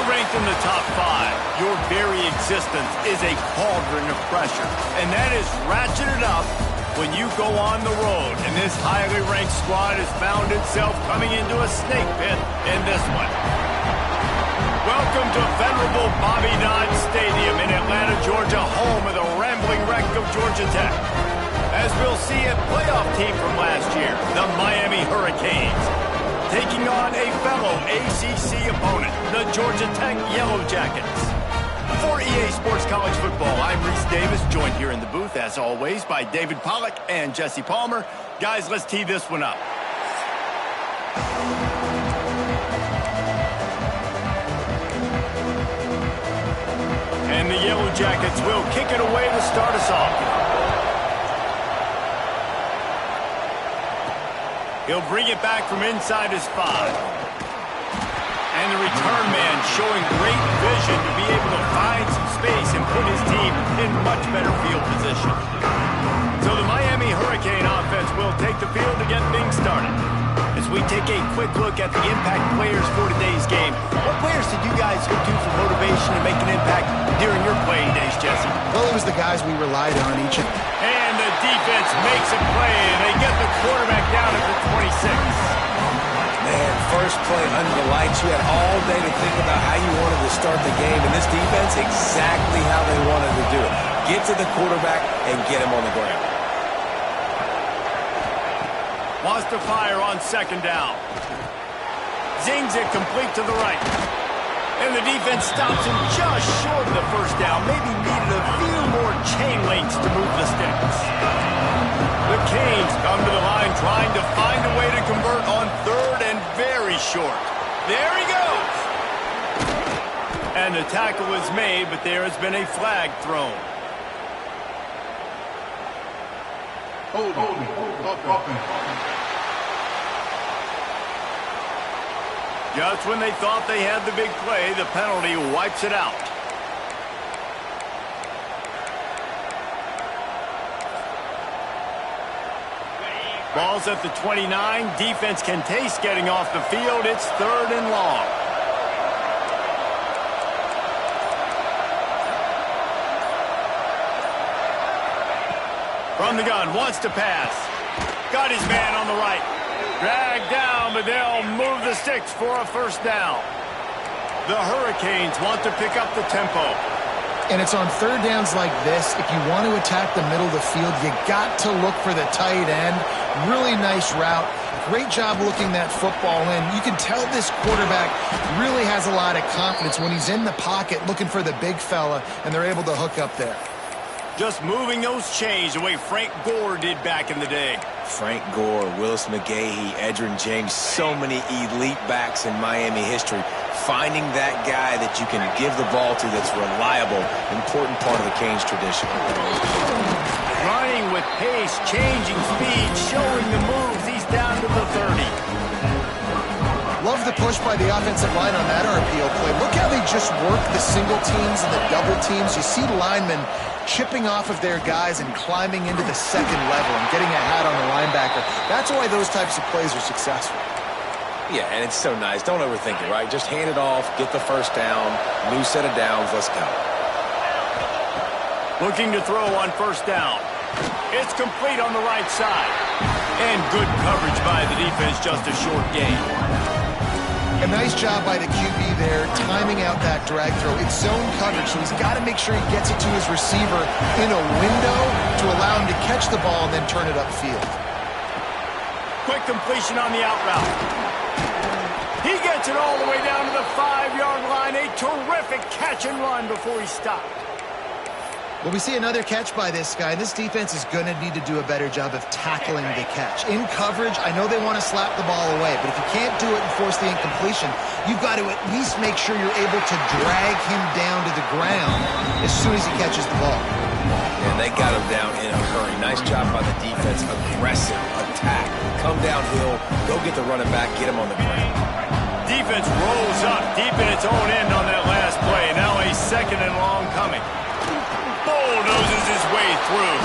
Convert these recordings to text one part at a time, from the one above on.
ranked in the top 5, your very existence is a cauldron of pressure. And that is ratcheted up when you go on the road. And this highly ranked squad has found itself coming into a snake pit in this one. Welcome to venerable Bobby Dodd Stadium in Atlanta, Georgia, home of the rambling wreck of Georgia Tech. As we'll see a playoff team from last year, the Miami Hurricanes, taking on a fellow ACC opponent, the Georgia Tech Yellow Jackets. For EA Sports College Football, I'm Reese Davis, joined here in the booth, as always, by David Pollack and Jesse Palmer. Guys, let's tee this one up. And the Yellow Jackets will kick it away to start us off. He'll bring it back from inside his 5. And the return man showing great vision to be able to find some space and put his team in much better field position. So the Miami Hurricane offense will take the field to get things started. As we take a quick look at the impact players for today's game, what players did you guys look to for motivation to make an impact during your playing days, Jesse? Well, it was the guys we relied on each and the defense makes a play, and they get the quarterback down at the 26. Man, first play under the lights. You had all day to think about how you wanted to start the game, and this defense, exactly how they wanted to do it. Get to the quarterback and get him on the ground. Wants to fire on second down. Zings it complete to the right. And the defense stops him just short of the first down. Maybe needed a few more chain links to move the sticks. The Canes come to the line trying to find a way to convert on third and very short. There he goes. And the tackle is made, but there has been a flag thrown. Just when they thought they had the big play, the penalty wipes it out. Ball's at the 29. Defense can taste getting off the field. It's third and long. From the gun, wants to pass. Got his man on the right. Dragged down, but they'll move the sticks for a first down. The Hurricanes want to pick up the tempo. And it's on third downs like this. If you want to attack the middle of the field, you got to look for the tight end. Really nice route. Great job looking that football in. You can tell this quarterback really has a lot of confidence when he's in the pocket looking for the big fella, and they're able to hook up there. Just moving those chains the way Frank Gore did back in the day. Frank Gore, Willis McGahee, Edgerrin James, so many elite backs in Miami history. Finding that guy that you can give the ball to that's reliable, important part of the Canes tradition. Running with pace, changing speed, showing the moves. He's down to the 30. Love the push by the offensive line on that RPO play. Look how they just work the single teams and the double teams. You see linemen chipping off of their guys and climbing into the second level and getting a hat on the linebacker. That's why those types of plays are successful. Yeah, and it's so nice. Don't overthink it, right? Just hand it off, get the first down, new set of downs, let's go. Looking to throw on first down. It's complete on the right side. And good coverage by the defense, just a short gain. A nice job by the QB there, timing out that drag throw. It's zone coverage, so he's got to make sure he gets it to his receiver in a window to allow him to catch the ball and then turn it upfield. Quick completion on the out route. He gets it all the way down to the 5-yard line. A terrific catch and run before he stopped. Well, we see another catch by this guy. This defense is going to need to do a better job of tackling the catch. In coverage, I know they want to slap the ball away, but if you can't do it and force the incompletion, you've got to at least make sure you're able to drag him down to the ground as soon as he catches the ball. And they got him down in a hurry. Nice job by the defense. Aggressive attack. Come downhill, go get the running back, get him on the ground. Defense rolls up deep in its own end on that last play. Now a second and long coming. Bulldozes his way through.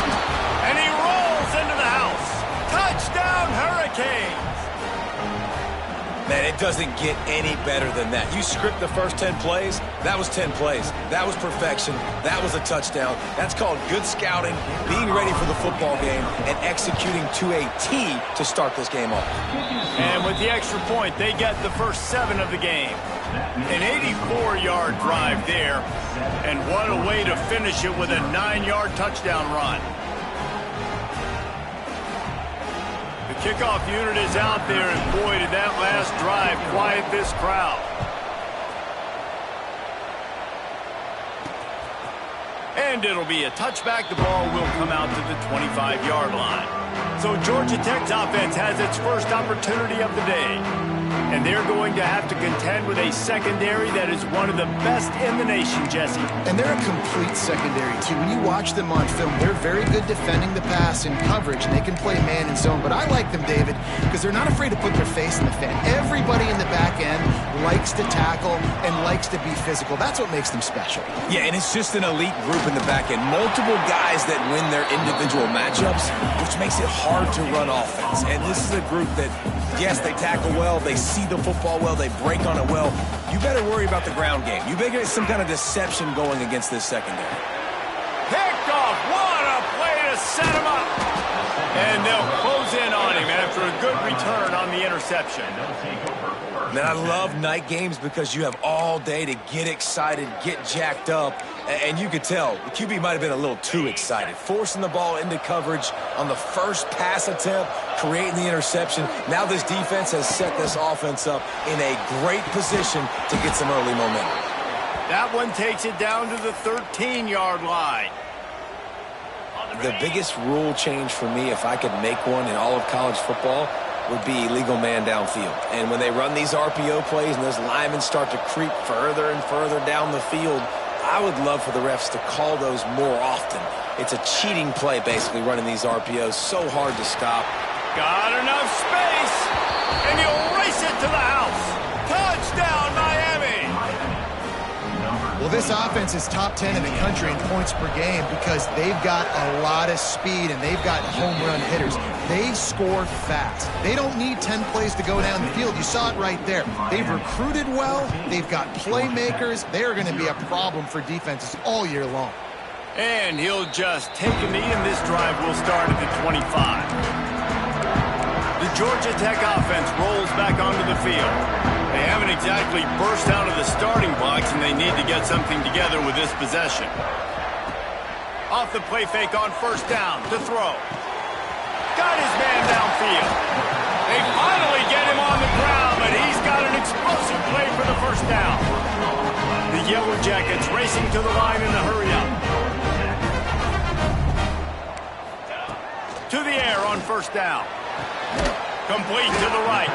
And he rolls into the house. Touchdown, Hurricanes! And it doesn't get any better than that. You script the first 10 plays, that was 10 plays. That was perfection. That was a touchdown. That's called good scouting, being ready for the football game, and executing to a T to start this game off. And with the extra point, they get the first 7 of the game. An 84-yard drive there, and what a way to finish it with a 9-yard touchdown run. The kickoff unit is out there, and boy, did that last drive quiet this crowd. And it'll be a touchback. The ball will come out to the 25-yard line. So Georgia Tech's offense has its first opportunity of the day. And they're going to have to contend with a secondary that is one of the best in the nation, Jesse. And they're a complete secondary, too. When you watch them on film, they're very good defending the pass and coverage, and they can play man and zone. But I like them, David, because they're not afraid to put their face in the fan. Everybody in the back end likes to tackle and likes to be physical. That's what makes them special. Yeah, and it's just an elite group in the back end. Multiple guys that win their individual matchups, which makes it hard to run offense. And this is a group that, yes, they tackle well, they see the football well, they break on it well. You better worry about the ground game. You better get some kind of deception going against this secondary. Picked off. What a play to set him up. And they'll close in on him after a good return on the interception. Man, I love night games because you have all day to get excited, get jacked up, and you could tell the QB might have been a little too excited, forcing the ball into coverage on the first pass attempt, creating the interception. Now this defense has set this offense up in a great position to get some early momentum. That one takes it down to the 13-yard line. The biggest rule change for me, if I could make one in all of college football, would be legal man downfield. And when they run these RPO plays and those linemen start to creep further and further down the field, I would love for the refs to call those more often. It's a cheating play, basically, running these RPOs. So hard to stop. Got enough space, and he'll race it to the house. Touchdown, Miami! Well, this offense is top 10 in the country in points per game because they've got a lot of speed and they've got home run hitters. They score fast. They don't need 10 plays to go down the field. You saw it right there. They've recruited well. They've got playmakers. They are going to be a problem for defenses all year long. And he'll just take a knee, and this drive will start at the 25. The Georgia Tech offense rolls back onto the field. They haven't exactly burst out of the starting blocks, and they need to get something together with this possession. Off the play fake on first down to throw. Got his man downfield. They finally get him on the ground, but he's got an explosive play for the first down. The Yellow Jackets racing to the line in a hurry-up. To the air on first down. Complete to the right.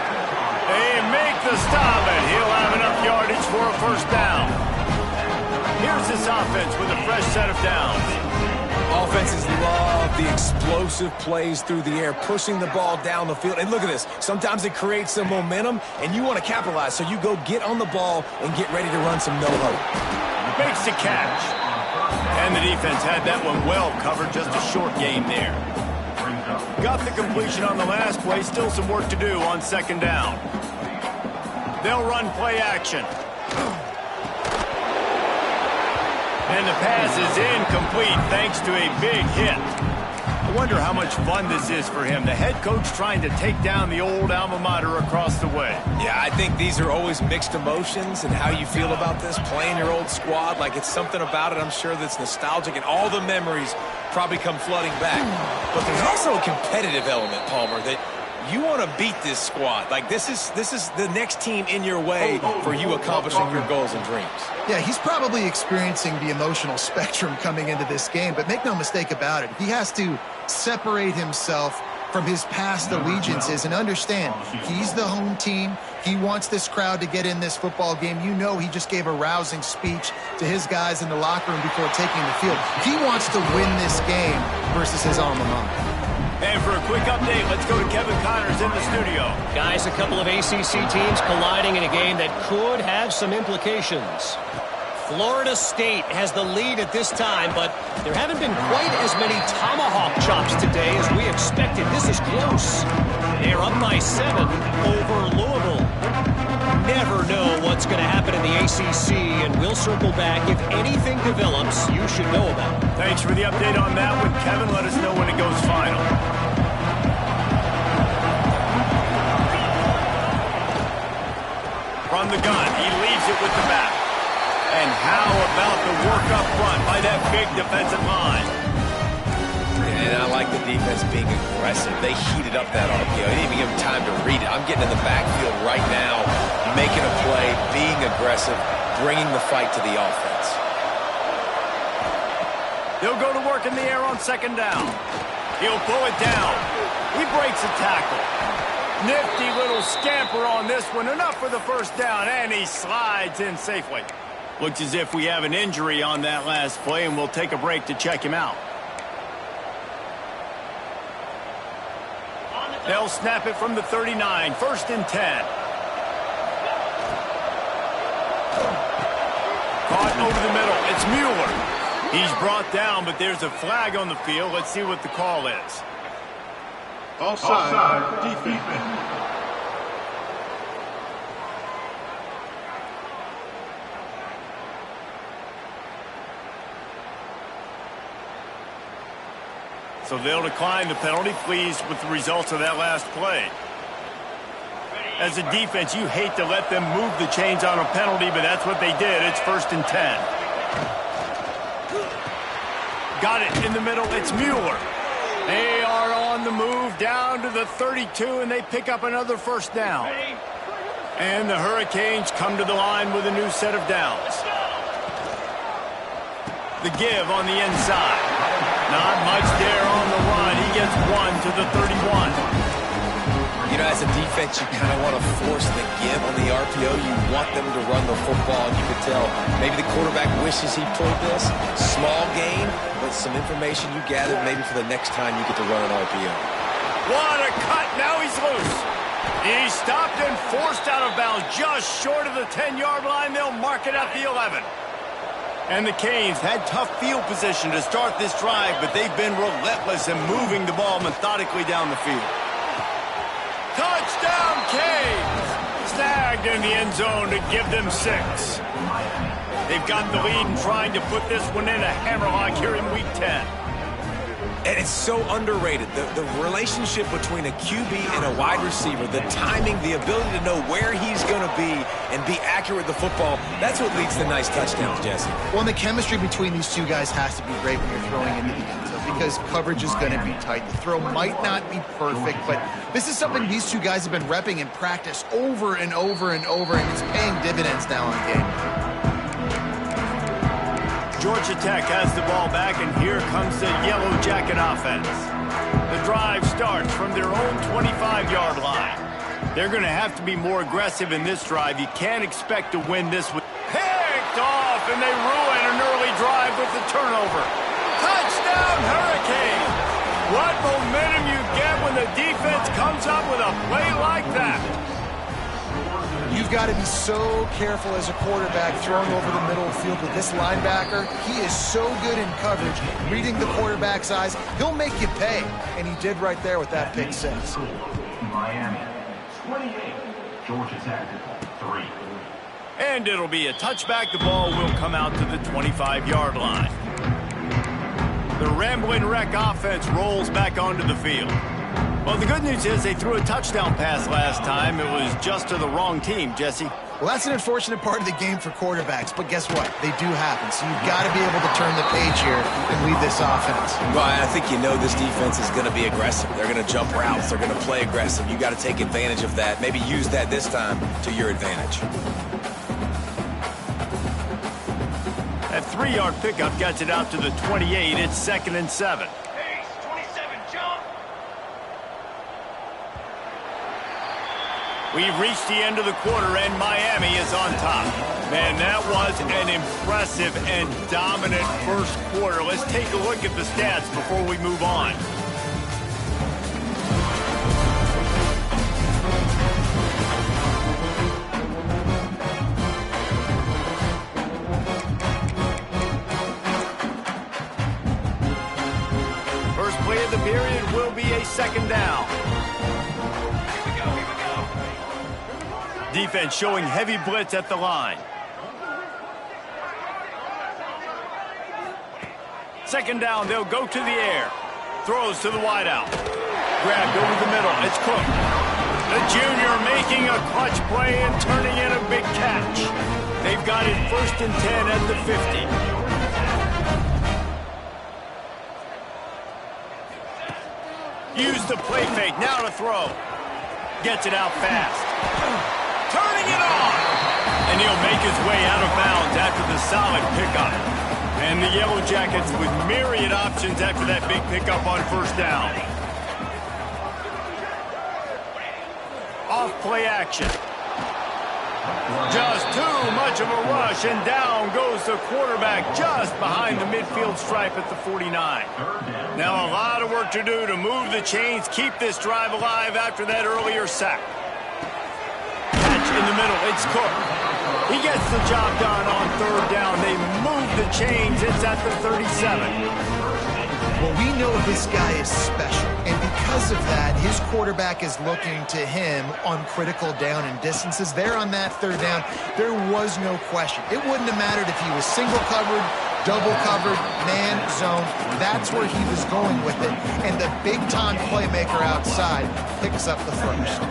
They make the stop, and he'll have enough yardage for a first down. Here's this offense with a fresh set of downs. Offenses love the explosive plays through the air, pushing the ball down the field. And look at this. Sometimes it creates some momentum, and you want to capitalize. So you go get on the ball and get ready to run some no-huddle. Makes the catch. And the defense had that one well covered. Just a short game there. Got the completion on the last play. Still some work to do on second down. They'll run play action. And the pass is incomplete thanks to a big hit. I wonder how much fun this is for him. The head coach trying to take down the old alma mater across the way. Yeah, I think these are always mixed emotions and how you feel about this, playing your old squad. Like, it's something about it, I'm sure, that's nostalgic, and all the memories probably come flooding back. But there's also a competitive element, Palmer, that you want to beat this squad. Like, this is the next team in your way for you accomplishing your goals and dreams. Yeah, he's probably experiencing the emotional spectrum coming into this game, but make no mistake about it, he has to separate himself from his past allegiances and understand he's the home team. He wants this crowd to get in this football game. You know, he just gave a rousing speech to his guys in the locker room before taking the field. He wants to win this game versus his alma mater. And for a quick update, let's go to Kevin Connors in the studio. Guys, a couple of ACC teams colliding in a game that could have some implications. Florida State has the lead at this time, but there haven't been quite as many tomahawk chops today as we expected. This is close. They're up by 7 over Louisville. Never know what's going to happen in the ACC, and we'll circle back if anything develops you should know about. Thanks for the update on that one, Kevin. Let us know when it goes final. From the gun, he leaves it with the back. And how about the work up front by that big defensive line? And I like the defense being aggressive. They heated up that RPO. They didn't even give him time to read it. I'm getting in the backfield right now, making a play, being aggressive, bringing the fight to the offense. They'll go to work in the air on second down. He'll pull it down. He breaks a tackle. Nifty little scamper on this one. Enough for the first down, and he slides in safely. Looks as if we have an injury on that last play, and we'll take a break to check him out. They'll snap it from the 39. 1st and 10. Caught over the middle. It's Mueller. He's brought down, but there's a flag on the field. Let's see what the call is. Offside, defense. So they'll decline the penalty, pleased with the results of that last play. As a defense, you hate to let them move the chains on a penalty, but that's what they did. It's 1st and 10. Got it in the middle. It's Mueller. They are on the move down to the 32, and they pick up another first down. And the Hurricanes come to the line with a new set of downs. The give on the inside. Not much there on the run. He gets 1 to the 31. You know, as a defense, you kind of want to force the give on the RPO. You want them to run the football. You can tell maybe the quarterback wishes he pulled this. Small gain, but some information you gathered maybe for the next time you get to run an RPO. What a cut. Now he's loose. He's stopped and forced out of bounds just short of the 10-yard line. They'll mark it at the 11. And the Canes had tough field position to start this drive, but they've been relentless in moving the ball methodically down the field. Touchdown, Canes! Snagged in the end zone to give them 6. They've got the lead and trying to put this one in a hammerlock here in Week 10. And it's so underrated. The relationship between a QB and a wide receiver, the timing, the ability to know where he's going to be and be accurate with the football, that's what leads to nice touchdowns, Jesse. Well, and the chemistry between these two guys has to be great when you're throwing into the end zone because coverage is going to be tight. The throw might not be perfect, but this is something these two guys have been repping in practice over and over and over, and it's paying dividends now on game. Georgia Tech has the ball back, and here comes the Yellow Jacket offense. The drive starts from their own 25-yard line. They're going to have to be more aggressive in this drive. You can't expect to win this with picked off, and they ruin an early drive with the turnover. Touchdown, Hurricanes! What momentum you get when the defense comes up with a play like that. You've got to be so careful as a quarterback throwing over the middle of the field with this linebacker. He is so good in coverage, reading the quarterback's eyes. He'll make you pay, and he did right there with that pick 6. Miami, 28. Georgia Tech, 3. And it'll be a touchback. The ball will come out to the 25-yard line. The Rambling Wreck offense rolls back onto the field. Well, the good news is they threw a touchdown pass last time. It was just to the wrong team, Jesse. Well, that's an unfortunate part of the game for quarterbacks, but guess what? They do happen, so you've got to be able to turn the page here and lead this offense. Well, I think you know this defense is going to be aggressive. They're going to jump routes. They're going to play aggressive. You got to take advantage of that. Maybe use that this time to your advantage. That 3-yard pickup gets it out to the 28. It's 2nd and 7. We've reached the end of the quarter, and Miami is on top. Man, that was an impressive and dominant first quarter. Let's take a look at the stats before we move on. period will be a second down. Defense showing heavy blitz at the line. Second down, they'll go to the air. Throws to the wideout. Grabbed over the middle. It's Cook. The junior making a clutch play and turning in a big catch. They've got it 1st and 10 at the 50. Use the play fake. Now to throw. Gets it out fast. Turning it on. And he'll make his way out of bounds after the solid pickup. And the Yellow Jackets with myriad options after that big pickup on 1st down. Off play action. Just too much of a rush, and down goes the quarterback just behind the midfield stripe at the 49. Now a lot of work to do to move the chains, keep this drive alive after that earlier sack. Catch in the middle, it's Cook. He gets the job done on 3rd down. They move the chains, it's at the 37. Well, we know this guy is special, and because of that, his quarterback is looking to him on critical down and distances. There on that 3rd down, there was no question. It wouldn't have mattered if he was single covered, double covered, man, zone. That's where he was going with it, and the big-time playmaker outside picks up the 1st.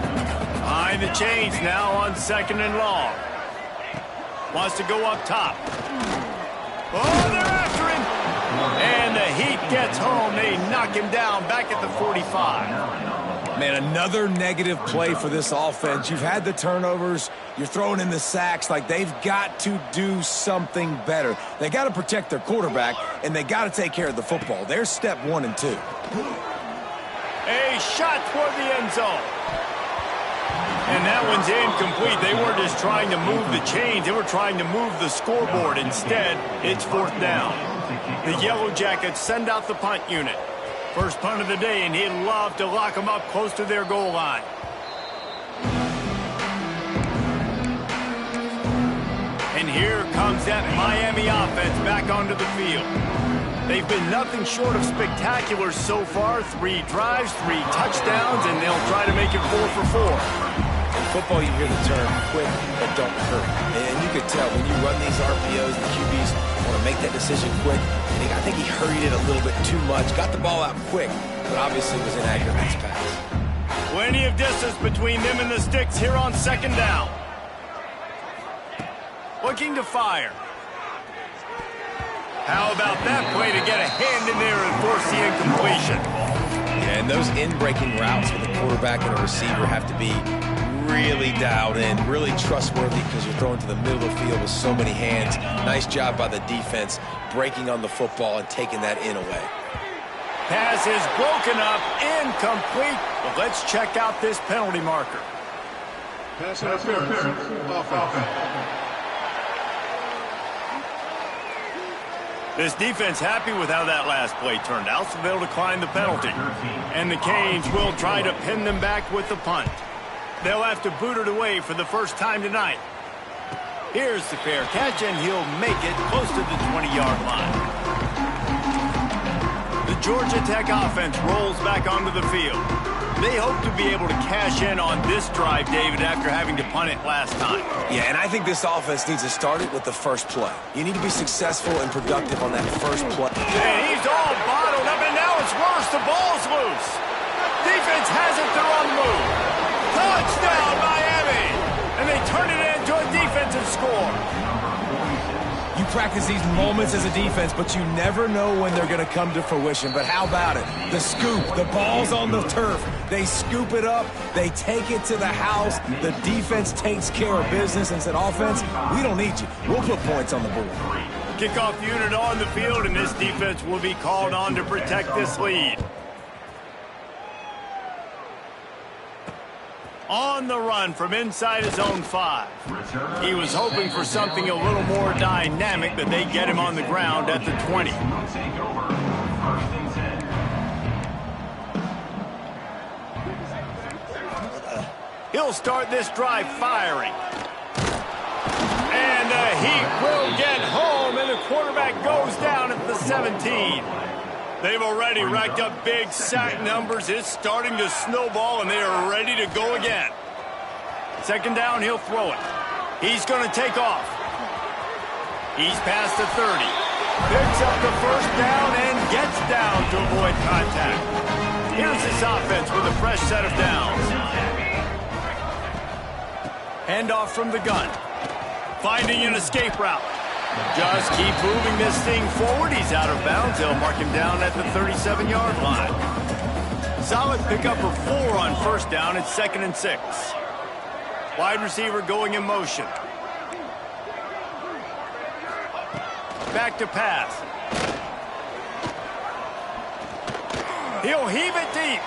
Behind the chains now on 2nd and long. Wants to go up top. Oh, they're after him! And the Heat gets home. They knock him down back at the 45. Man, another negative play for this offense. You've had the turnovers. You're throwing in the sacks. Like, they've got to do something better. They got to protect their quarterback, and they got to take care of the football. There's step 1 and 2. A shot toward the end zone. And that one's incomplete. They weren't just trying to move the chains. They were trying to move the scoreboard. Instead, it's 4th down. The Yellow Jackets send out the punt unit. First punt of the day, and he'd love to lock them up close to their goal line. And here comes that Miami offense back onto the field. They've been nothing short of spectacular so far. 3 drives, 3 touchdowns, and they'll try to make it 4 for 4. In football, you hear the term quick but don't hurry. And you could tell when you run these RPOs, the QBs want to make that decision quick. I think he hurried it a little bit too much. Got the ball out quick, but obviously was inaccurate in his pass. Plenty of distance between them and the sticks here on 2nd down. Looking to fire. How about that play to get a hand in there and force the incompletion? Yeah, and those in-breaking routes with a quarterback and a receiver have to be really dialed in, really trustworthy because you're throwing to the middle of the field with so many hands. Nice job by the defense breaking on the football and taking that in away. Pass is broken up, incomplete. But let's check out this penalty marker. Pass interference. Offense. This defense happy with how that last play turned out, so they'll decline the penalty. And the Canes will try to pin them back with the punt. They'll have to boot it away for the first time tonight. Here's the fair catch, and he'll make it close to the 20-yard line. The Georgia Tech offense rolls back onto the field. They hope to be able to cash in on this drive, David, after having to punt it last time. Yeah, and I think this offense needs to start it with the first play. You need to be successful and productive on that first play. And he's all bottled up, and now it's worse. The ball's loose. Defense has it. They're on the move. Touchdown, Miami! And they turn it into a defensive score. You practice these moments as a defense, but you never know when they're going to come to fruition. But how about it? The scoop, the ball's on the turf. They scoop it up. They take it to the house. The defense takes care of business and said, offense, we don't need you. We'll put points on the board. Kickoff unit on the field, and this defense will be called on to protect this lead. On the run from inside his own 5. He was hoping for something a little more dynamic, but they get him on the ground at the 20. He'll start this drive firing. And the Heat will get home, and the quarterback goes down at the 17. They've already racked up big sack numbers. It's starting to snowball, and they are ready to go again. Second down, he'll throw it. He's going to take off. He's past the 30. Picks up the first down and gets down to avoid contact. Here's this offense with a fresh set of downs. Handoff from the gun. Finding an escape route. Just keep moving this thing forward. He's out of bounds. They'll mark him down at the 37-yard line. Solid pickup of 4 on first down. It's 2nd and 6. Wide receiver going in motion. Back to pass. He'll heave it deep.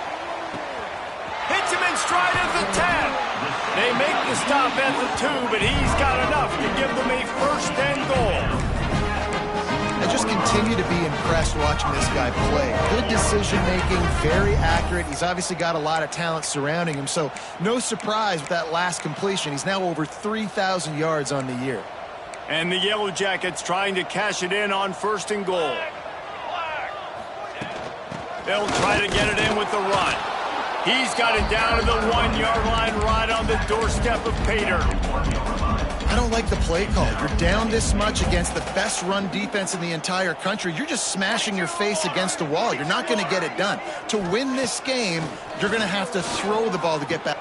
Hits him in stride at the 10. They make the stop at the 2, but he's got enough to give them a first and goal. I just continue to be impressed watching this guy play. Good decision-making, very accurate. He's obviously got a lot of talent surrounding him, so no surprise with that last completion. He's now over 3,000 yards on the year. And the Yellow Jackets trying to cash it in on first and goal. They'll try to get it in with the run. He's got it down to the 1-yard line right on the doorstep of Pater. I don't like the play call. You're down this much against the best run defense in the entire country. You're just smashing your face against the wall. You're not going to get it done. To win this game, you're going to have to throw the ball to get back.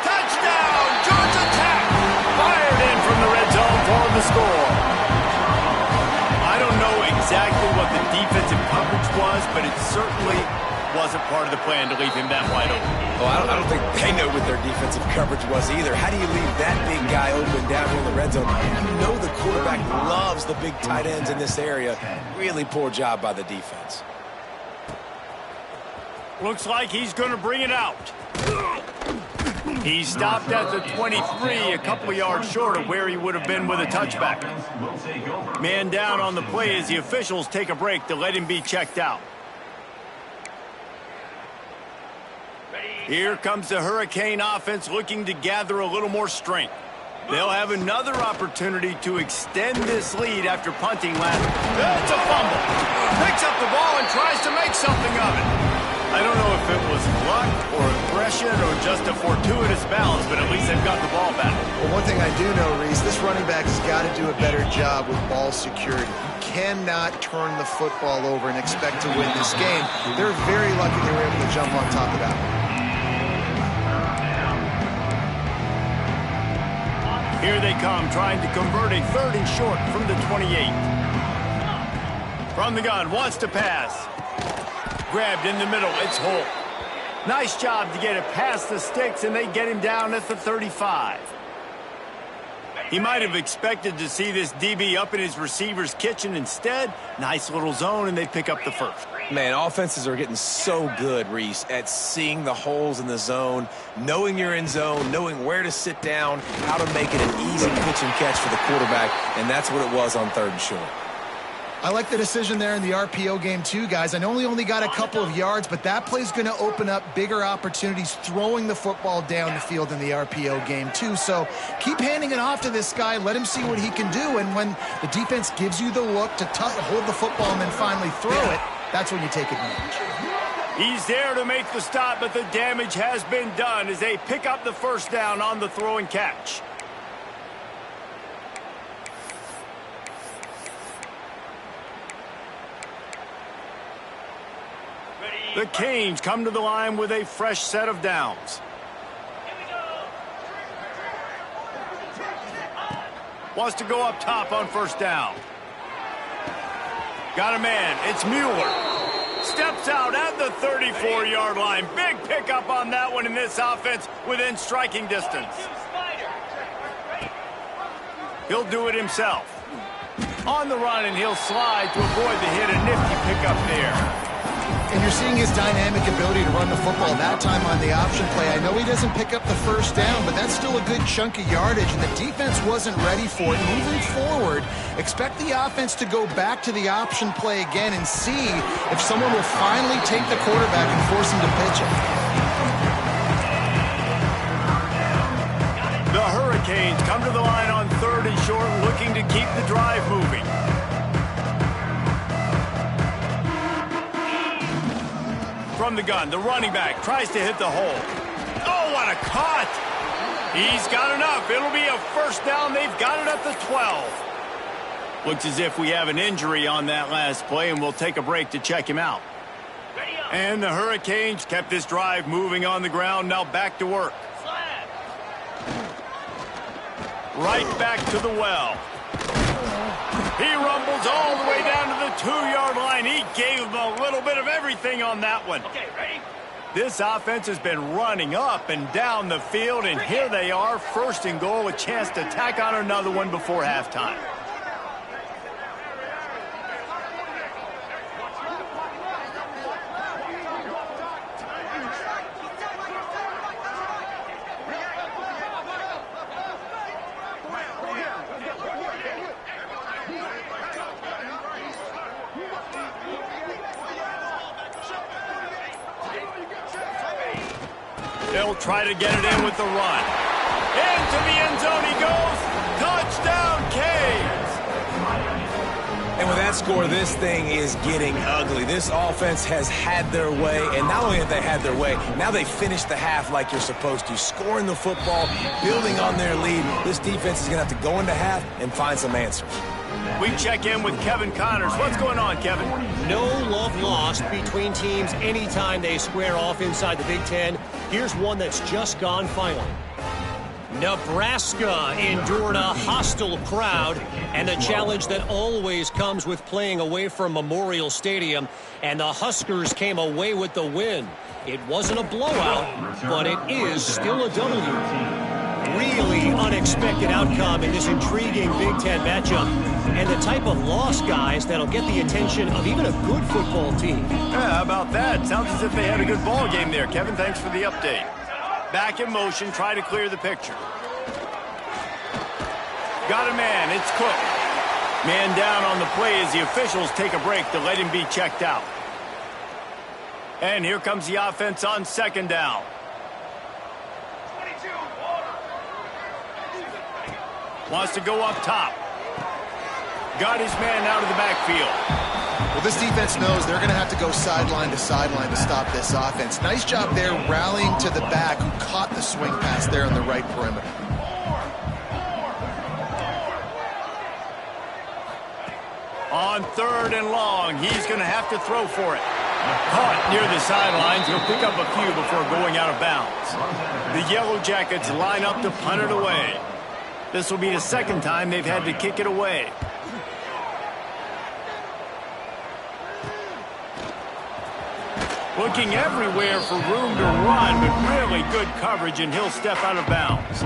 Touchdown! Georgia Tech! Fired in from the red zone for the score. I don't know exactly what the defensive coverage was, but it certainly wasn't part of the plan to leave him that wide open. Well, I don't think they know what their defensive coverage was either. How do you leave that big guy open down here in the red zone? You know the quarterback loves the big tight ends in this area. Really poor job by the defense. Looks like he's going to bring it out. He stopped at the 23, a couple of yards short of where he would have been with a touchback. Man down on the play as the officials take a break to let him be checked out. Here comes the Hurricane offense looking to gather a little more strength. They'll have another opportunity to extend this lead after punting last. It's a fumble. Picks up the ball and tries to make something of it. I don't know if it was luck or aggression or just a fortuitous bounce, but at least they've got the ball back. Well, one thing I do know, Reese, this running back has got to do a better job with ball security. You cannot turn the football over and expect to win this game. They're very lucky they were able to jump on top of that one. Here they come, trying to convert a 3rd and short from the 28. From the gun, wants to pass. Grabbed in the middle, it's Holt. Nice job to get it past the sticks, and they get him down at the 35. He might have expected to see this DB up in his receiver's kitchen. Instead, nice little zone, and they pick up the first. Man, offenses are getting so good, Reese, at seeing the holes in the zone, knowing you're in zone, knowing where to sit down, how to make it an easy pitch and catch for the quarterback, and that's what it was on 3rd and short. I like the decision there in the RPO game too, guys. I know he only got a couple of yards, but that play's going to open up bigger opportunities throwing the football down the field in the RPO game too. So keep handing it off to this guy. Let him see what he can do. And when the defense gives you the look to hold the football and then finally throw it, that's when you take advantage. He's there to make the stop, but the damage has been done as they pick up the first down on the throw and catch. The Canes come to the line with a fresh set of downs. Wants to go up top on first down. Got a man. It's Mueller. Steps out at the 34-yard line. Big pickup on that one in this offense within striking distance. He'll do it himself. On the run, and he'll slide to avoid the hit. A nifty pickup there. And you're seeing his dynamic ability to run the football that time on the option play. I know he doesn't pick up the first down, but that's still a good chunk of yardage, and the defense wasn't ready for it. Moving forward, expect the offense to go back to the option play again and see if someone will finally take the quarterback and force him to pitch it. The Hurricanes come to the line on 3rd and short, looking to keep the drive moving. from the gun. The running back tries to hit the hole. Oh, what a cut! He's got enough. It'll be a first down. They've got it at the 12. Looks as if we have an injury on that last play, and we'll take a break to check him out. And the Hurricanes kept this drive moving on the ground. Now back to work. Right back to the well. He rumbles all the way down to the 2-yard line. He gave them a little bit of everything on that one. Okay, ready? This offense has been running up and down the field, and here they are, first and goal, a chance to tack on another one before halftime. They'll try to get it in with the run. Into the end zone he goes. Touchdown, Canes! And with that score, this thing is getting ugly. This offense has had their way, and not only have they had their way, now they finish the half like you're supposed to, scoring the football, building on their lead. This defense is going to have to go into half and find some answers. We check in with Kevin Connors. What's going on, Kevin? No love lost between teams anytime they square off inside the Big Ten. Here's one that's just gone final. Nebraska endured a hostile crowd and the challenge that always comes with playing away from Memorial Stadium, and the Huskers came away with the win. It wasn't a blowout, but it is still a W. Really unexpected outcome in this intriguing Big Ten matchup, and the type of loss, guys, that'll get the attention of even a good football team. Yeah, how about that? Sounds as if they had a good ball game there. Kevin, thanks for the update. Back in motion, try to clear the picture. Got a man, it's Cook. Man down on the play as the officials take a break to let him be checked out. And here comes the offense on second down. Wants to go up top. Got his man out of the backfield. Well, this defense knows they're going to have to go sideline to stop this offense. Nice job there rallying to the back who caught the swing pass there on the right perimeter. On third and long, he's going to have to throw for it. Caught near the sidelines. He'll pick up a few before going out of bounds. The Yellow Jackets line up to punt it away. This will be the second time they've had to kick it away. Looking everywhere for room to run, but really good coverage, and he'll step out of bounds.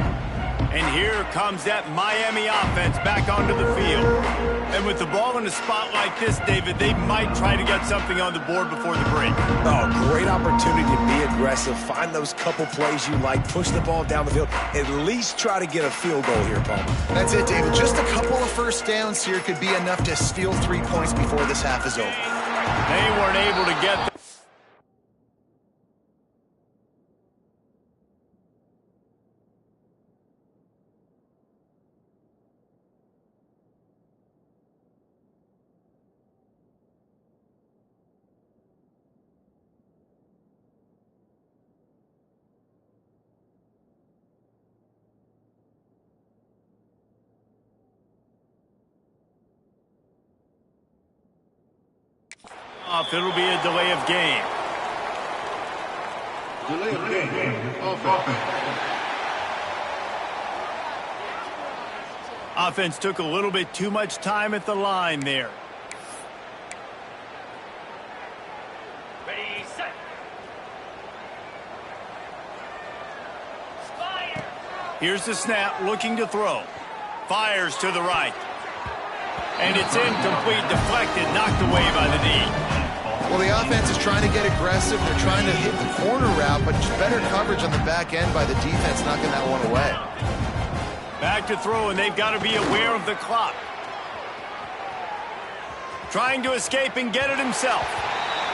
And here comes that Miami offense back onto the field. And with the ball in a spot like this, David, they might try to get something on the board before the break. Oh, great opportunity to be aggressive. Find those couple plays you like. Push the ball down the field. At least try to get a field goal here, Palmer. That's it, David. Just a couple of first downs here could be enough to steal 3 points before this half is over. They weren't able to get the off. It'll be a delay of game. Delay of game. Offense. Offense took a little bit too much time at the line there. Ready, set. Fire. Here's the snap, looking to throw. Fires to the right. And it's incomplete, deflected, knocked away by the D. Well, the offense is trying to get aggressive. They're trying to hit the corner route, but just better coverage on the back end by the defense, knocking that one away. Back to throw, and they've got to be aware of the clock. Trying to escape and get it himself.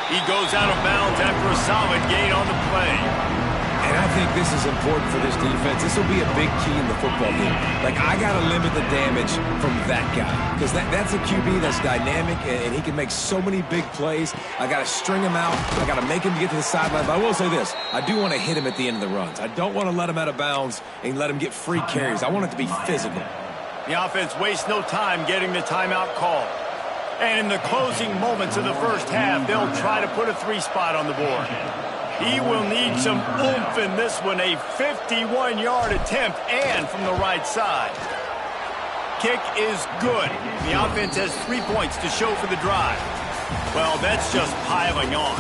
He goes out of bounds after a solid gain on the play. And I think this is important for this defense. This will be a big key in the football game. Like, I got to limit the damage from that guy because that's a QB that's dynamic, and he can make so many big plays. I got to string him out. I got to make him get to the sideline. But I will say this. I do want to hit him at the end of the runs. I don't want to let him out of bounds and let him get free carries. I want it to be physical. The offense wastes no time getting the timeout call. And in the closing moments of the first half, they'll try to put a 3-spot on the board. He will need some oomph in this one, a 51-yard attempt, and from the right side. Kick is good. The offense has 3 points to show for the drive. Well, that's just piling on.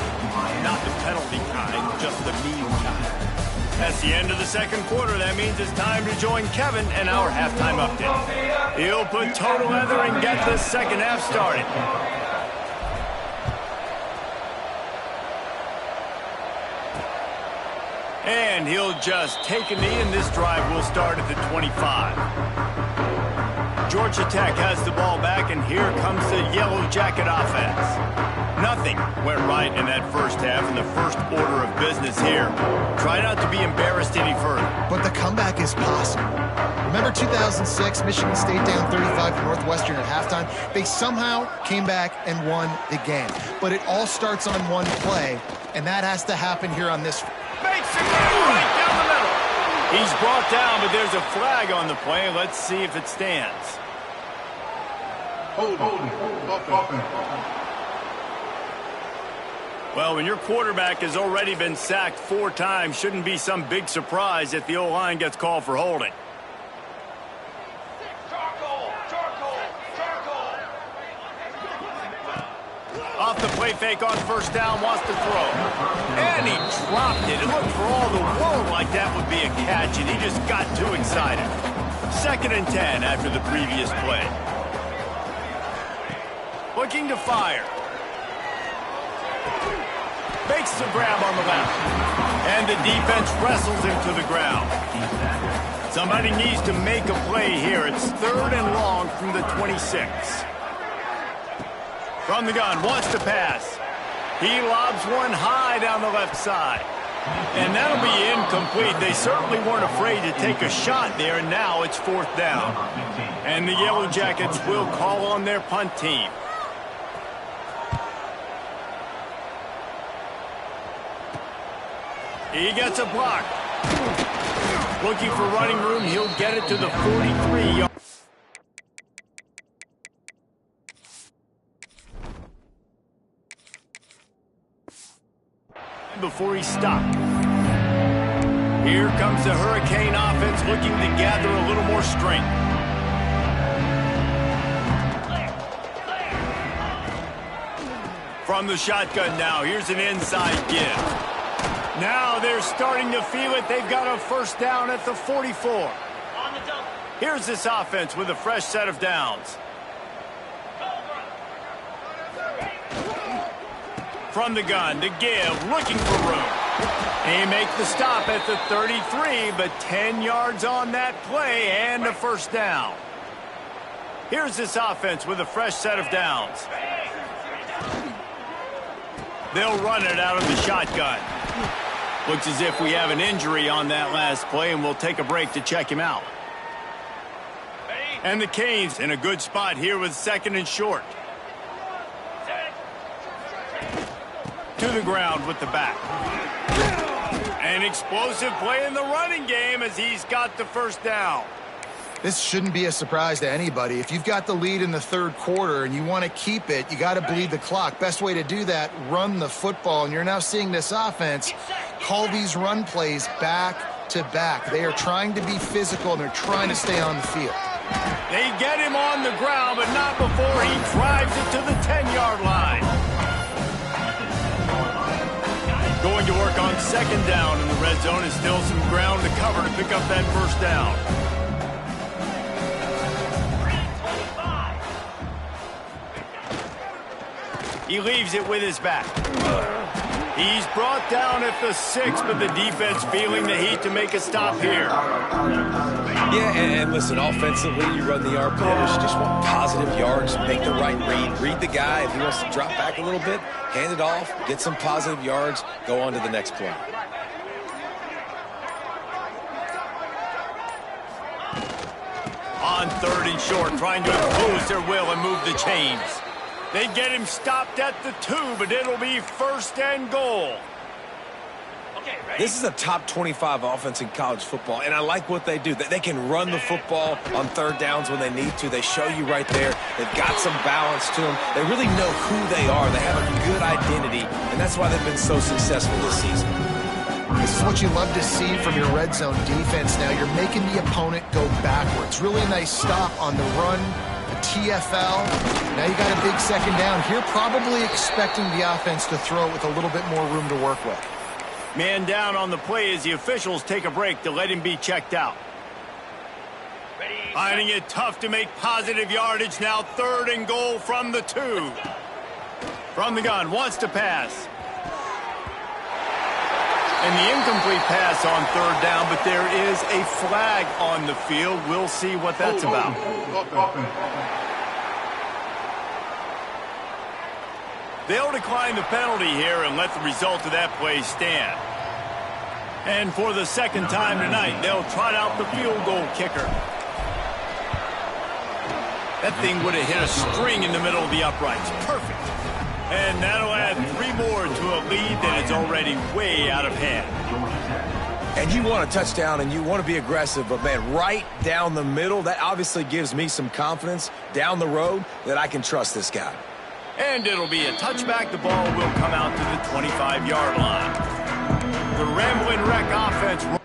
Not the penalty kind, just the mean kind. That's the end of the second quarter. That means it's time to join Kevin and our halftime update. He'll put total leather and get the second half started. And he'll just take a knee, and this drive will start at the 25. Georgia Tech has the ball back, and here comes the Yellow Jacket offense. Nothing went right in that first half, in the first order of business here. Try not to be embarrassed any further. But the comeback is possible. Remember 2006, Michigan State down 35 to Northwestern at halftime? They somehow came back and won the game. But it all starts on one play, and that has to happen here on this. Makes it right down the middle. He's brought down, but there's a flag on the play. Let's see if it stands. Hold. Well, when your quarterback has already been sacked 4 times, shouldn't be some big surprise if the O-line gets called for holding. Off the play fake on first down, wants to throw. And he dropped it. It looked for all the world like that would be a catch, and he just got too excited. 2nd and 10 after the previous play. Looking to fire. Makes the grab on the left. And the defense wrestles him to the ground. Somebody needs to make a play here. It's 3rd and long from the 26. From the gun, wants to pass. He lobs one high down the left side. And that'll be incomplete. They certainly weren't afraid to take a shot there, and now it's 4th down. And the Yellow Jackets will call on their punt team. He gets a block. Looking for running room. He'll get it to the 43-yard. Before he stopped. Here comes the Hurricane offense looking to gather a little more strength. From the shotgun now, here's an inside give. Now they're starting to feel it. They've got a first down at the 44. Here's this offense with a fresh set of downs. From the gun to give, looking for room. They make the stop at the 33, but 10 yards on that play and a first down. Here's this offense with a fresh set of downs. They'll run it out of the shotgun. Looks as if we have an injury on that last play, and we'll take a break to check him out. And the Canes in a good spot here with 2nd and short. To the ground with the back. An explosive play in the running game as he's got the first down. This shouldn't be a surprise to anybody. If you've got the lead in the 3rd quarter and you want to keep it, you got to bleed the clock. Best way to do that, run the football. And you're now seeing this offense call these run plays back to back. They are trying to be physical, and they're trying to stay on the field. They get him on the ground, but not before he drives it to the 10-yard line. Going to work on 2nd down in the red zone, and still some ground to cover to pick up that first down. He leaves it with his back. He's brought down at the 6, but the defense feeling the heat to make a stop here. Yeah, and listen, offensively, you run the RPOs, you just want positive yards, make the right read the guy. If he wants to drop back a little bit, hand it off, get some positive yards, go on to the next play. On 3rd and short, trying to impose their will and move the chains. They get him stopped at the 2, but it'll be 1st and goal. This is a top 25 offense in college football, and I like what they do. They can run the football on 3rd downs when they need to. They show you right there. They've got some balance to them. They really know who they are. They have a good identity, and that's why they've been so successful this season. This is what you love to see from your red zone defense now. You're making the opponent go backwards. Really nice stop on the run, the TFL. Now you got a big 2nd down. Here probably expecting the offense to throw it with a little bit more room to work with. Man down on the play as the officials take a break to let him be checked out. Finding it tough to make positive yardage now. 3rd and goal from the 2. From the gun, wants to pass. And the incomplete pass on 3rd down, but there is a flag on the field. We'll see what that's about. They'll decline the penalty here and let the result of that play stand. And for the 2nd time tonight, they'll trot out the field goal kicker. That thing would have hit a string in the middle of the uprights. Perfect. And that'll add 3 more to a lead that is already way out of hand. And you want a touchdown and you want to be aggressive, but, man, right down the middle, that obviously gives me some confidence down the road that I can trust this guy. And it'll be a touchback. The ball will come out to the 25-yard line. The Ramblin' Wreck offense.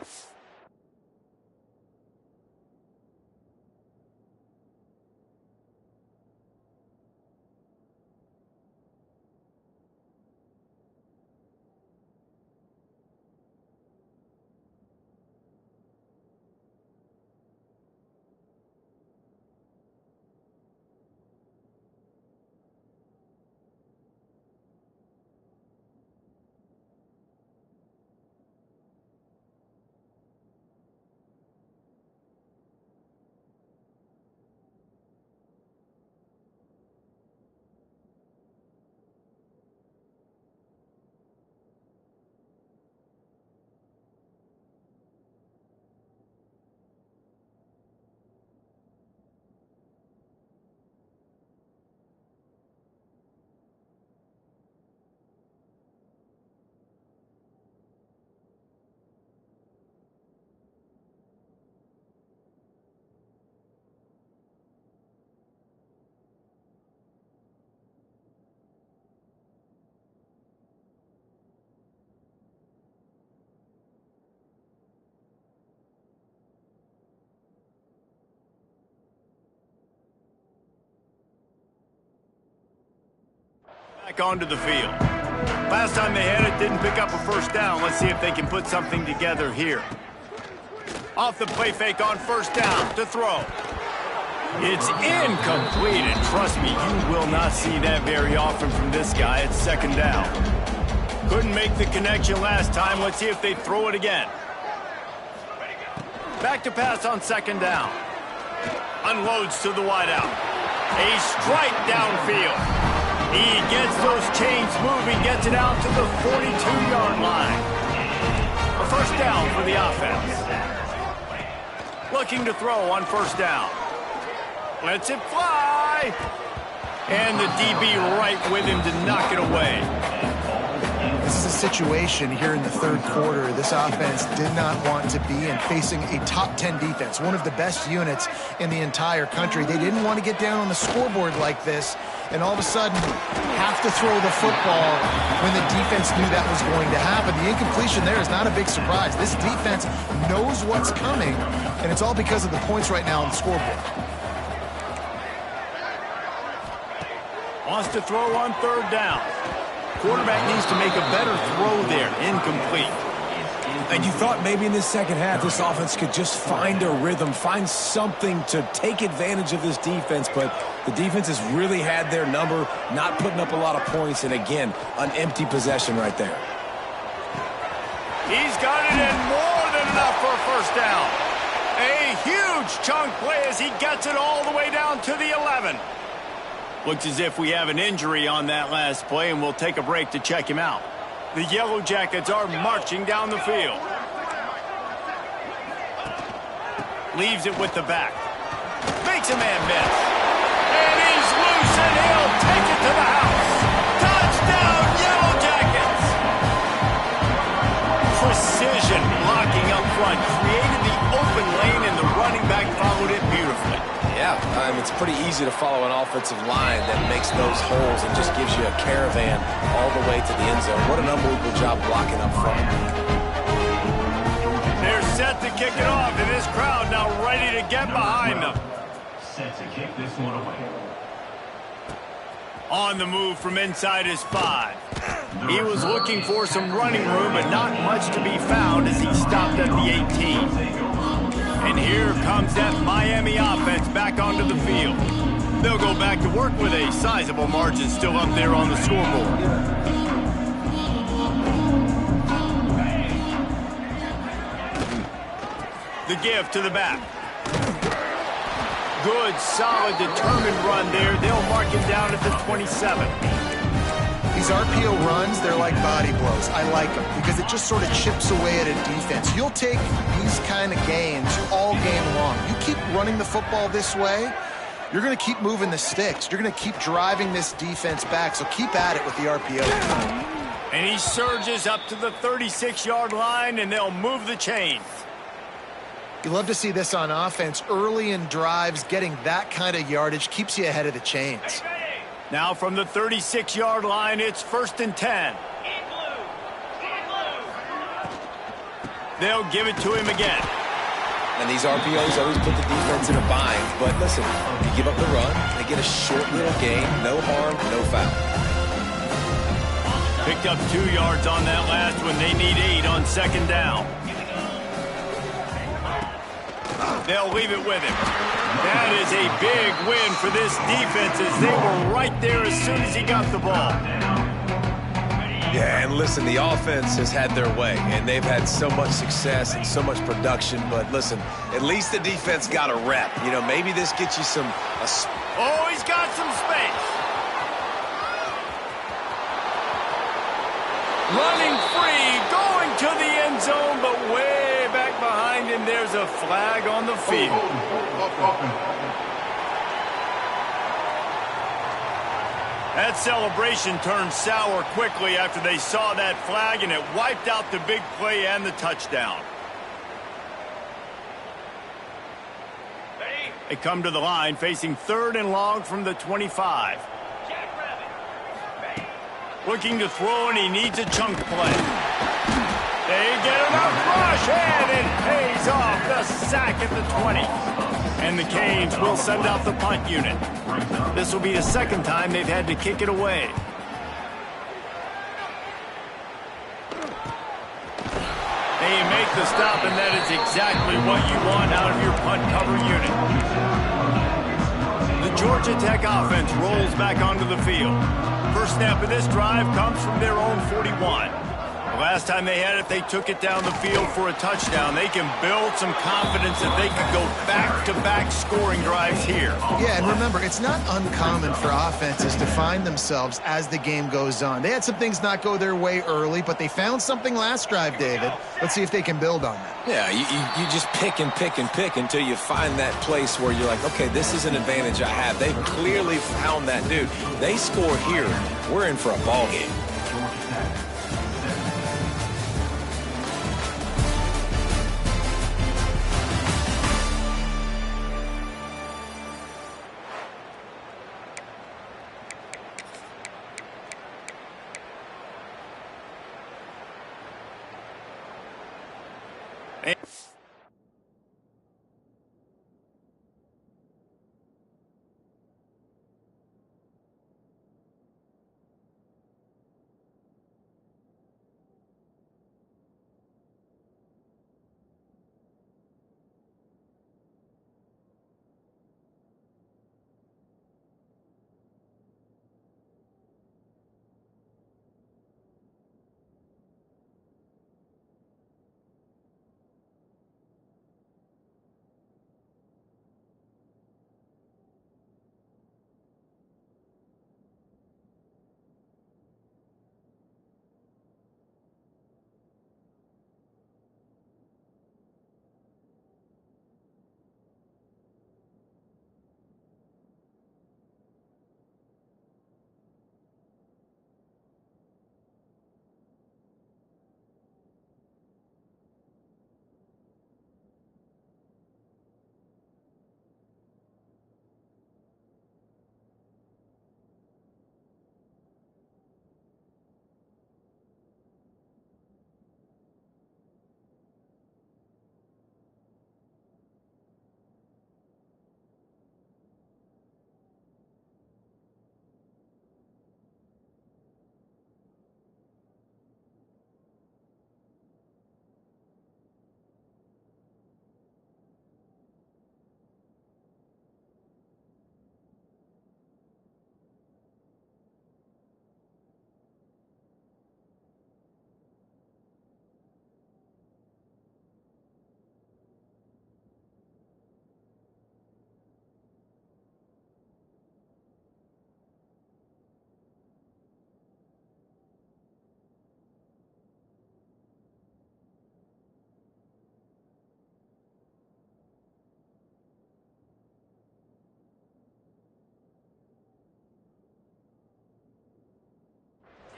Back onto the field. Last time they had it, didn't pick up a 1st down. Let's see if they can put something together here. Off the play fake on 1st down to throw. It's incomplete, and trust me, you will not see that very often from this guy. It's 2nd down. Couldn't make the connection last time. Let's see if they throw it again. Back to pass on 2nd down. Unloads to the wideout. A strike downfield. He gets those chains moving, gets it out to the 42-yard line. A 1st down for the offense. Looking to throw on 1st down. Lets it fly. And the DB right with him to knock it away. This is a situation here in the 3rd quarter this offense did not want to be in, facing a top 10 defense, one of the best units in the entire country. They didn't want to get down on the scoreboard like this and all of a sudden have to throw the football when the defense knew that was going to happen. The incompletion there is not a big surprise. This defense knows what's coming, and it's all because of the points right now on the scoreboard. Wants to throw on 3rd down. Quarterback needs to make a better throw there. Incomplete. And you thought maybe in this 2nd half this offense could just find a rhythm, find something to take advantage of this defense, but the defense has really had their number, not putting up a lot of points, and again, an empty possession right there. He's got it in more than enough for a 1st down. A huge chunk play as he gets it all the way down to the 11. Looks as if we have an injury on that last play, and we'll take a break to check him out. The Yellow Jackets are marching down the field. Leaves it with the back. makes a man miss. And he's loose, and he'll take it to the house. Touchdown, Yellow Jackets! Precision blocking up front created the open lane, and the running back followed it beautifully. Yeah, it's pretty easy to follow an offensive line that makes those holes and just gives you a caravan all the way to the end zone. What an unbelievable job blocking up front. They're set to kick it off, and this crowd now ready to get behind them. Set to kick this one away. On the move from inside his 5. He was looking for some running room, but not much to be found as he stopped at the 18. And here comes that Miami offense back onto the field. They'll go back to work with a sizable margin still up there on the scoreboard. The give to the back. Good, solid, determined run there. They'll mark him down at the 27. These RPO runs, they're like body blows. I like them because it just sort of chips away at a defense. You'll take these kind of gains all game long. You keep running the football this way, you're going to keep moving the sticks. You're going to keep driving this defense back, so keep at it with the RPO. And he surges up to the 36-yard line, and they'll move the chains. You love to see this on offense. Early in drives, getting that kind of yardage keeps you ahead of the chains. Now from the 36-yard line, it's 1st and 10. They'll give it to him again. And these RPOs always put the defense in a bind. But listen, you give up the run, they get a short little gain, no harm, no foul. Picked up 2 yards on that last one. They need 8 on 2nd down. They'll leave it with him. That is a big win for this defense as they were right there as soon as he got the ball. Yeah, and listen, the offense has had their way, and they've had so much success and so much production. But listen, at least the defense got a rep. You know, maybe this gets you some... Oh, he's got some space. Running free, going to the end zone, but way back behind him, there's a flag on the field. That celebration turned sour quickly after they saw that flag, and it wiped out the big play and the touchdown. They come to the line facing 3rd and long from the 25. Looking to throw, and he needs a chunk play. They get enough rush, and it pays off. The sack at the 20. And the Canes will send out the punt unit. This will be the 2nd time they've had to kick it away. They make the stop, and that is exactly what you want out of your punt cover unit. The Georgia Tech offense rolls back onto the field. First snap of this drive comes from their own 41. The last time they had it, they took it down the field for a touchdown. They can build some confidence that they could go back-to-back scoring drives here. Yeah, and remember, it's not uncommon for offenses to find themselves as the game goes on. They had some things not go their way early, but they found something last drive, David. Let's see if they can build on that. Yeah, you just pick and pick and pick until you find that place where you're like, okay, this is an advantage I have. They've clearly found that, dude. They score here, we're in for a ball game.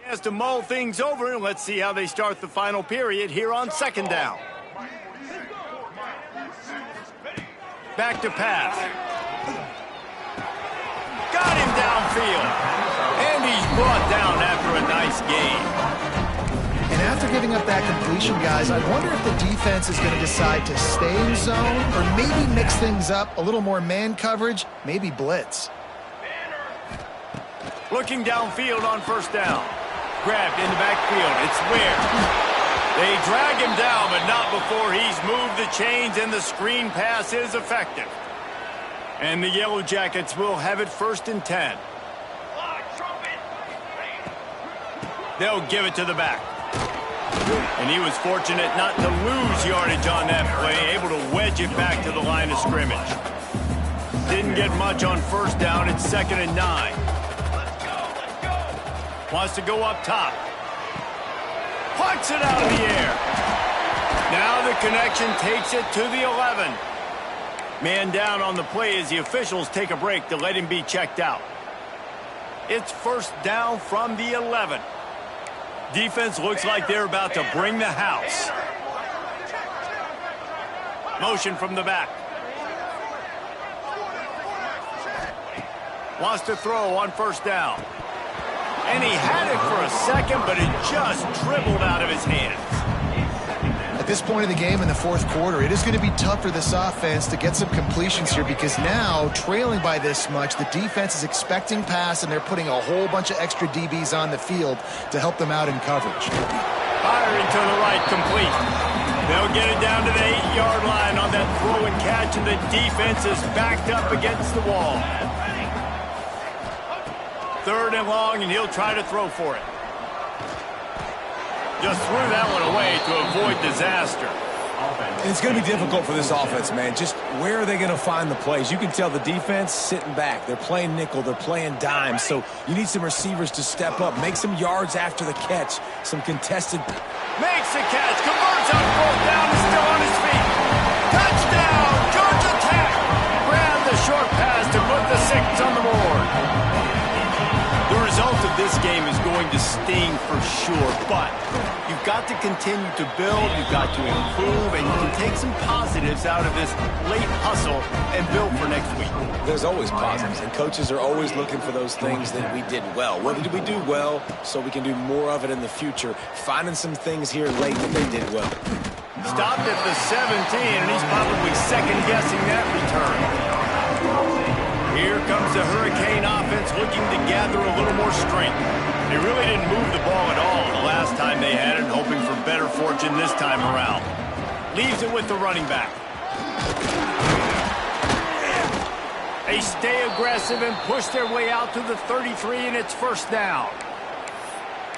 Has to mull things over, and let's see how they start the final period here on second down. Back to pass. Got him downfield. And he's brought down after a nice gain. And after giving up that completion, guys, I wonder if the defense is going to decide to stay in zone or maybe mix things up, a little more man coverage, maybe blitz. Looking downfield on first down. Grabbed in the backfield. It's Ware. They drag him down, but not before he's moved the chains, and the screen pass is effective. And the Yellow Jackets will have it 1st and 10. They'll give it to the back. And he was fortunate not to lose yardage on that play, able to wedge it back to the line of scrimmage. Didn't get much on first down. It's 2nd and 9. Wants to go up top. Punts it out of the air. Now the connection takes it to the 11. Man down on the play as the officials take a break to let him be checked out. It's 1st down from the 11. Defense looks like they're about to bring the house. Motion from the back. Wants to throw on first down. And he had it for a second, but it just dribbled out of his hands. At this point of the game in the 4th quarter, it is going to be tough for this offense to get some completions here because now, trailing by this much, the defense is expecting pass, and they're putting a whole bunch of extra DBs on the field to help them out in coverage. Firing to the right, complete. They'll get it down to the 8-yard line on that throw and catch, and the defense is backed up against the wall. 3rd and long, and he'll try to throw for it. Just threw that one away to avoid disaster. And it's going to be difficult for this offense, man. Just where are they going to find the plays? You can tell the defense sitting back. They're playing nickel. They're playing dime. So you need some receivers to step up, make some yards after the catch, some contested. Makes the catch, converts on 4th down, and still on his feet. Touchdown, Georgia Tech. Grab the short pass to put the 6 on the board. The result of this game is going to sting for sure, but you've got to continue to build, you've got to improve, and you can take some positives out of this late hustle and build for next week. There's always positives, and coaches are always looking for those things that we did well. What did we do well so we can do more of it in the future? Finding some things here late that they did well. Stopped at the 17, and he's probably second-guessing that return. Here comes the Hurricane offense looking to gather a little more strength. They really didn't move the ball at all the last time they had it, hoping for better fortune this time around. Leaves it with the running back. They stay aggressive and push their way out to the 33, and it's 1st down.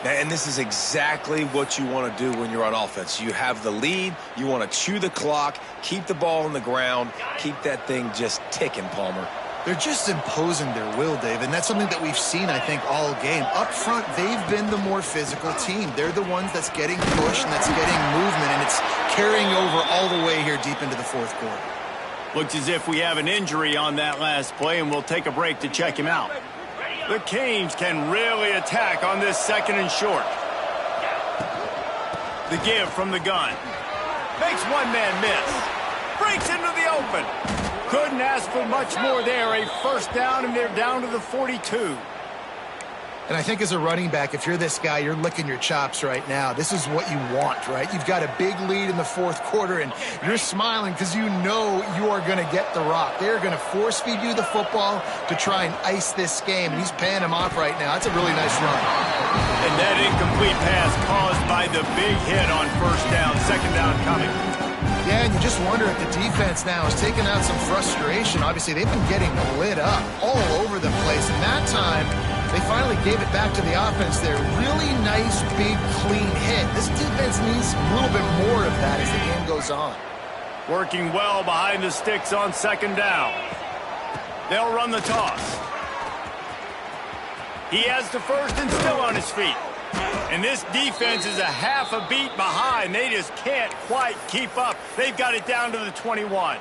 And this is exactly what you want to do when you're on offense. You have the lead. You want to chew the clock, keep the ball on the ground, keep that thing just ticking, Palmer. They're just imposing their will, Dave, and that's something that we've seen, I think, all game. Up front, they've been the more physical team. They're the ones that's getting pushed and that's getting movement, and it's carrying over all the way here deep into the 4th quarter. Looks as if we have an injury on that last play, and we'll take a break to check him out. The Canes can really attack on this 2nd and short. The give from the gun. Makes one man miss. Breaks into the open. Couldn't ask for much more there. A 1st down, and they're down to the 42. And I think as a running back, if you're this guy, you're licking your chops right now. This is what you want, right? You've got a big lead in the 4th quarter, and you're smiling because you know you are going to get the rock. They're going to force-feed you the football to try and ice this game. And he's paying him off right now. That's a really nice run. And that incomplete pass caused by the big hit on 1st down, 2nd down coming. Yeah, and you just wonder if the defense now is taking out some frustration. Obviously, they've been getting lit up all over the place. And that time, they finally gave it back to the offense there. Really nice, big, clean hit. This defense needs a little bit more of that as the game goes on. Working well behind the sticks on 2nd down. They'll run the toss. He has the 1st and still on his feet. And this defense is a half a beat behind. They just can't quite keep up. They've got it down to the 21.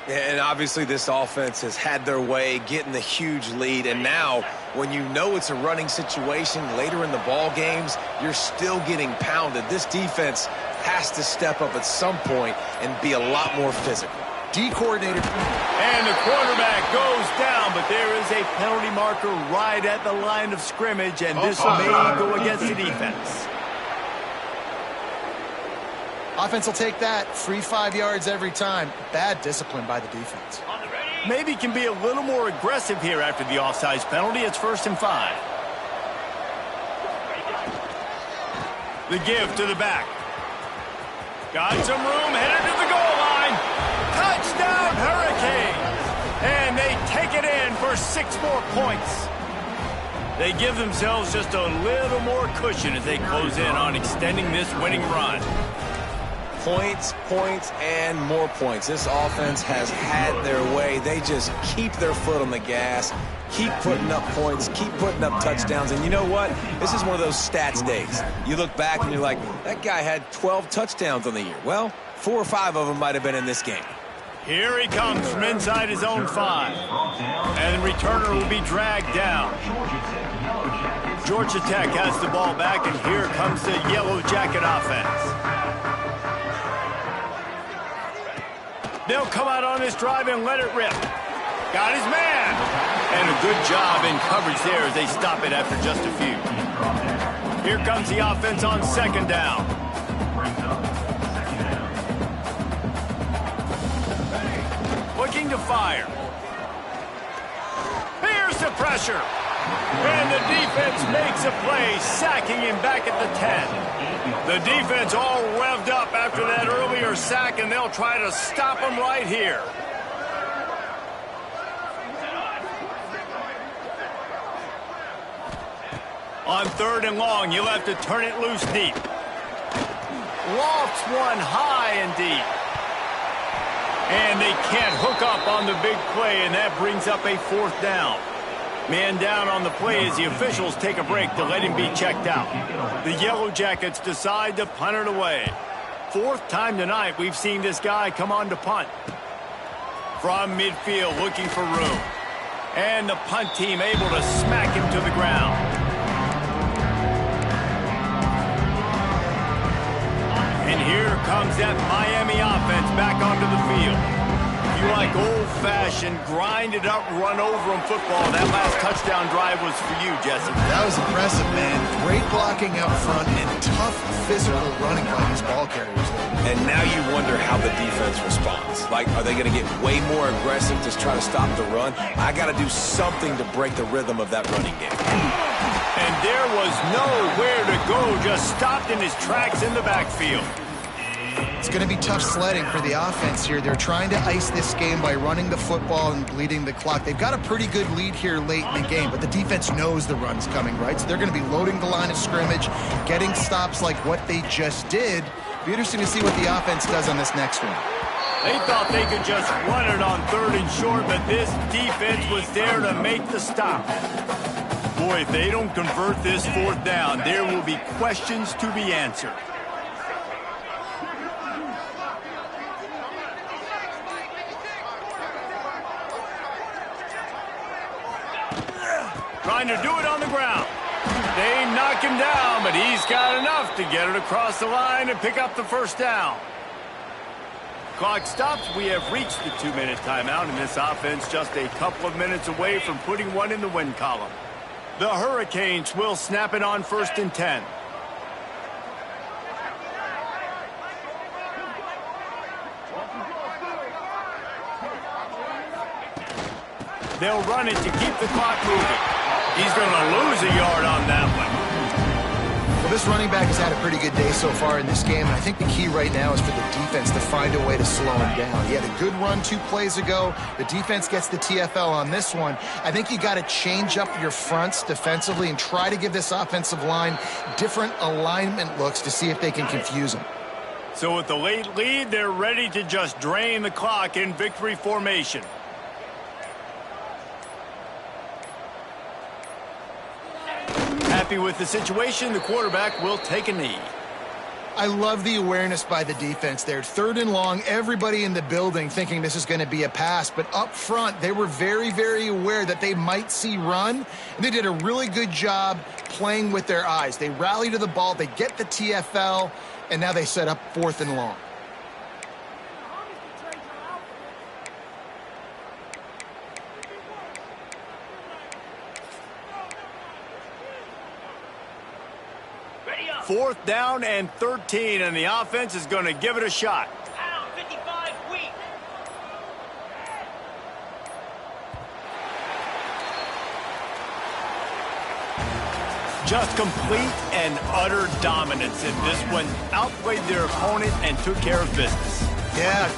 And obviously this offense has had their way, getting the huge lead, and now when you know it's a running situation later in the ball games, you're still getting pounded. This defense has to step up at some point and be a lot more physical. D-coordinator. And the quarterback goes down, but there is a penalty marker right at the line of scrimmage, and this may go against the defense. Offense will take that. Free 5 yards every time. Bad discipline by the defense. Maybe can be a little more aggressive here after the offsides penalty. It's 1st and 5. The give to the back. Got some room, headed to the goal line. Touchdown, Hurricanes! And they take it in for 6 more points. They give themselves just a little more cushion as they close in on extending this winning run. Points, points, and more points. This offense has had their way. They just keep their foot on the gas, keep putting up points, keep putting up touchdowns. And you know what? This is one of those stats days. You look back and you're like, that guy had 12 touchdowns on the year. Well, 4 or 5 of them might have been in this game. Here he comes from inside his own 5. And the returner will be dragged down. Georgia Tech has the ball back, and here comes the Yellow Jacket offense. They'll come out on this drive and let it rip. Got his man. And a good job in coverage there as they stop it after just a few. Here comes the offense on 2nd down. Looking to fire. Here's the pressure. And the defense makes a play, sacking him back at the 10. The defense all revved up after that earlier sack, and they'll try to stop him right here. On 3rd and long, you'll have to turn it loose deep. Lofts one high and deep. And they can't hook up on the big play, and that brings up a 4th down. Man down on the play as the officials take a break to let him be checked out. The Yellow Jackets decide to punt it away. 4th time tonight we've seen this guy come on to punt. From midfield looking for room. And the punt team able to smack him to the ground. And here comes that Miami offense back onto the field. You like old-fashioned, grinded-up, run-over-'em football. That last touchdown drive was for you, Jesse. That was impressive, man. Great blocking out front and tough physical running by these ball carriers. And now you wonder how the defense responds. Like, are they going to get way more aggressive to try to stop the run? I got to do something to break the rhythm of that running game. And there was nowhere to go, just stopped in his tracks in the backfield. It's going to be tough sledding for the offense here. They're trying to ice this game by running the football and bleeding the clock. They've got a pretty good lead here late in the game, but the defense knows the run's coming, right? So they're going to be loading the line of scrimmage, getting stops like what they just did. It'll be interesting to see what the offense does on this next one. They thought they could just run it on 3rd and short, but this defense was there to make the stop. Boy, if they don't convert this 4th down, there will be questions to be answered. Trying to do it on the ground. They knock him down, but he's got enough to get it across the line and pick up the 1st down. Clock stops. We have reached the 2-minute timeout, and this offense just a couple of minutes away from putting one in the win column. The Hurricanes will snap it on 1st and 10. They'll run it to keep the clock moving. He's going to lose a yard on that one. Well, this running back has had a pretty good day so far in this game, and I think the key right now is for the defense to find a way to slow him down. He had a good run 2 plays ago. The defense gets the TFL on this one. I think you got to change up your fronts defensively and try to give this offensive line different alignment looks to see if they can confuse him. So with the late lead, they're ready to just drain the clock in victory formation. Happy with the situation, the quarterback will take a knee. I love the awareness by the defense there. 3rd and long, everybody in the building thinking this is going to be a pass, but up front, they were very, very aware that they might see run, and they did a really good job playing with their eyes. They rally to the ball, they get the TFL, and now they set up 4th and long. Fourth down and 13, and the offense is going to give it a shot. Pound 55 weak. Just complete and utter dominance in this one. Outplayed their opponent and took care of business. Yeah,